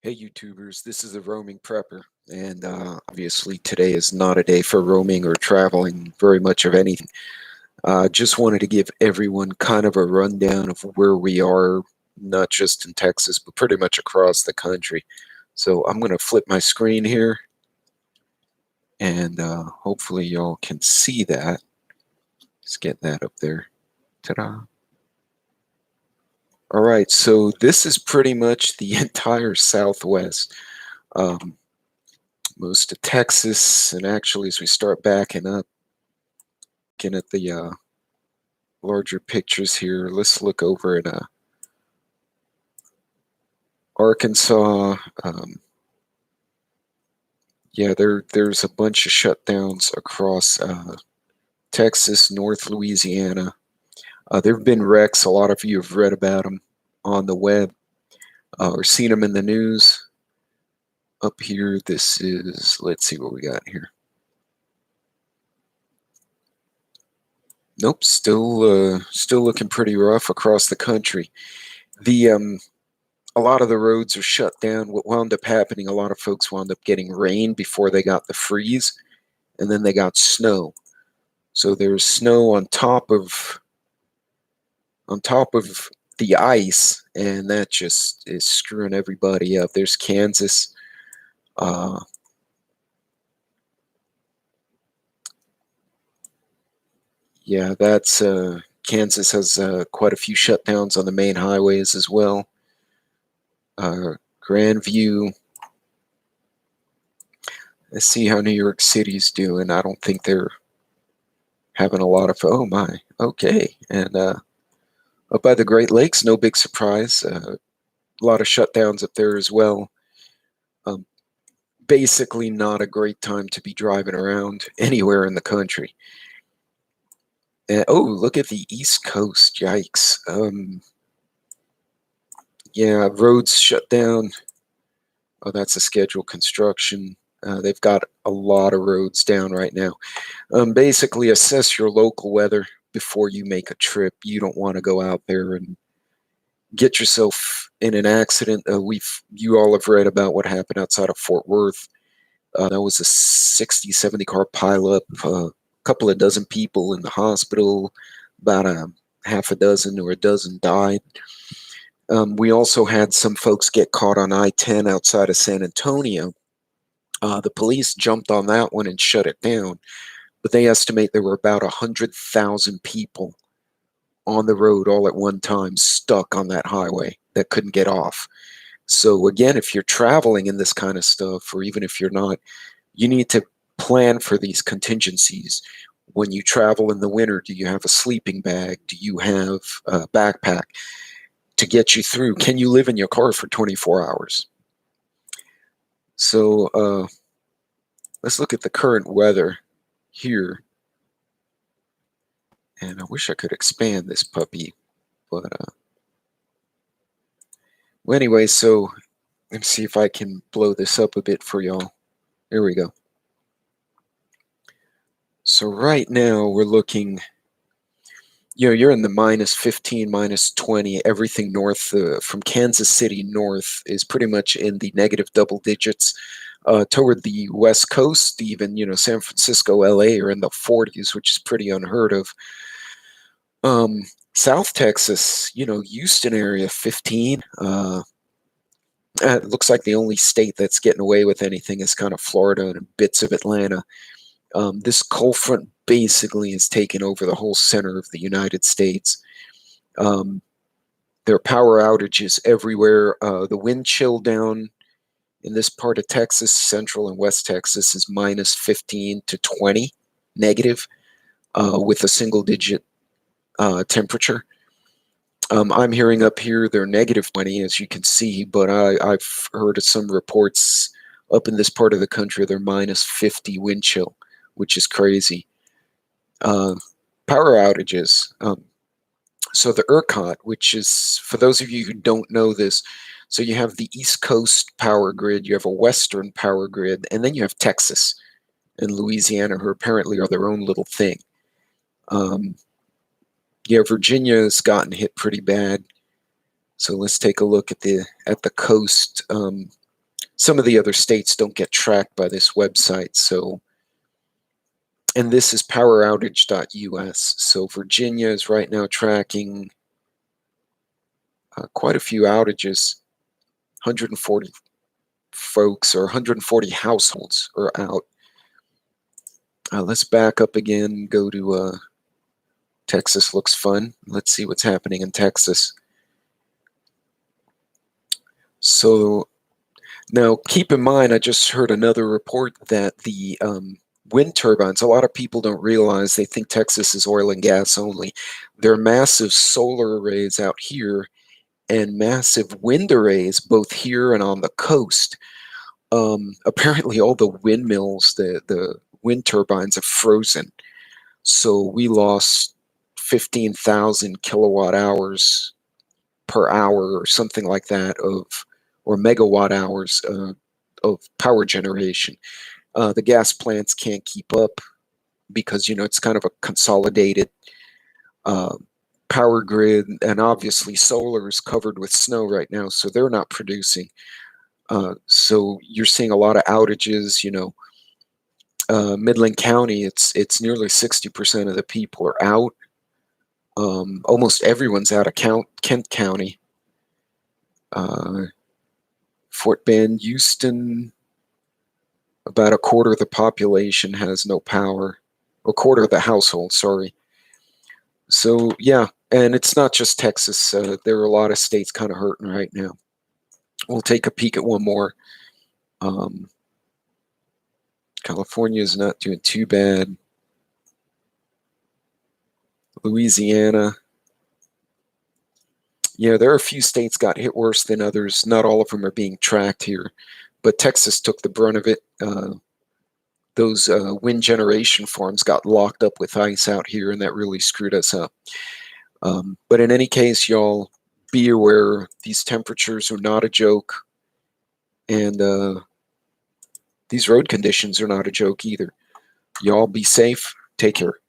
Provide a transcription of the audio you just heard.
Hey YouTubers, this is a roaming prepper, and obviously today is not a day for roaming or traveling very much of anything. Just wanted to give everyone kind of a rundown of where we are, not just in Texas, but pretty much across the country. So I'm going to flip my screen here, and hopefully y'all can see that. Let's get that up there. Ta-da! All right, so this is pretty much the entire Southwest. Um, Most of Texas, and actually as we start backing up, looking at the larger pictures here, let's look over at Arkansas. Yeah, there's a bunch of shutdowns across Texas, North Louisiana. There have been wrecks. A lot of you have read about them on the web or seen them in the news. Up here, this is, let's see what we got here. Nope, still looking pretty rough across the country. The a lot of the roads are shut down. What wound up happening, a lot of folks wound up getting rain before they got the freeze, and then they got snow. So there's snow on top of the ice, and that just is screwing everybody up. There's Kansas. Yeah, that's Kansas has quite a few shutdowns on the main highways as well. Grandview. Let's see how New York City's doing. I don't think they're having a lot of, oh my, okay. And up by the Great Lakes, no big surprise. A lot of shutdowns up there as well. Basically not a great time to be driving around anywhere in the country. And, oh, look at the East Coast, yikes. Yeah, roads shut down. Oh, that's a scheduled construction. They've got a lot of roads down right now. Basically, assess your local weather before you make a trip. You don't want to go out there and get yourself in an accident. You all have read about what happened outside of Fort Worth. That was a 60, 70 car pileup. A couple of dozen people in the hospital. About a half a dozen or a dozen died. We also had some folks get caught on I-10 outside of San Antonio. The police jumped on that one and shut it down, but they estimate there were about 100,000 people on the road all at one time, stuck on that highway that couldn't get off. So again, if you're traveling in this kind of stuff, or even if you're not, you need to plan for these contingencies. When you travel in the winter, do you have a sleeping bag? Do you have a backpack to get you through? Can you live in your car for 24 hours? So let's look at the current weather here. And I wish I could expand this puppy, but well, anyway, so let's see if I can blow this up a bit for y'all. There we go. So right now we're looking, you're in the -15, -20. Everything north from Kansas City north is pretty much in the negative double digits. Toward the West Coast, even, San Francisco, LA are in the 40s, which is pretty unheard of. South Texas, Houston area, 15. It looks like the only state that's getting away with anything is kind of Florida and bits of Atlanta. This cold front basically has taken over the whole center of the United States. There are power outages everywhere. The wind chill down in this part of Texas, Central and West Texas, is -15 to 20 negative with a single-digit temperature. I'm hearing up here they're -20, as you can see, but I've heard of some reports up in this part of the country they're -50 wind chill, which is crazy. Power outages. So the ERCOT, which is, for those of you who don't know this, so you have the East Coast power grid, you have a Western power grid, and then you have Texas and Louisiana, who apparently are their own little thing. Yeah, Virginia's gotten hit pretty bad. So let's take a look at the coast. some of the other states don't get tracked by this website. So, and this is poweroutage.us. So Virginia is right now tracking quite a few outages. 140 folks or 140 households are out. Let's back up again, go to Texas. Looks fun. Let's see what's happening in Texas. So now keep in mind, I just heard another report that the wind turbines, a lot of people don't realize, they think Texas is oil and gas only. There are massive solar arrays out here and massive wind arrays both here and on the coast. Apparently all the windmills, the wind turbines have frozen. So we lost 15,000 kilowatt hours per hour or something like that or megawatt hours of power generation. The gas plants can't keep up because, it's kind of a consolidated power grid, and obviously solar is covered with snow right now, so they're not producing. So you're seeing a lot of outages. Midland County, it's nearly 60% of the people are out. Almost everyone's out of Kent County. Fort Bend, Houston, about a quarter of the population has no power, or a quarter of the household, sorry. So yeah, and it's not just Texas. There are a lot of states kind of hurting right now. We'll take a peek at one more. California is not doing too bad. Louisiana. Yeah, there are a few states got hit worse than others. Not all of them are being tracked here, but Texas took the brunt of it. Those wind generation farms got locked up with ice out here, and that really screwed us up. But in any case, y'all, be aware these temperatures are not a joke, and these road conditions are not a joke either. Y'all be safe. Take care.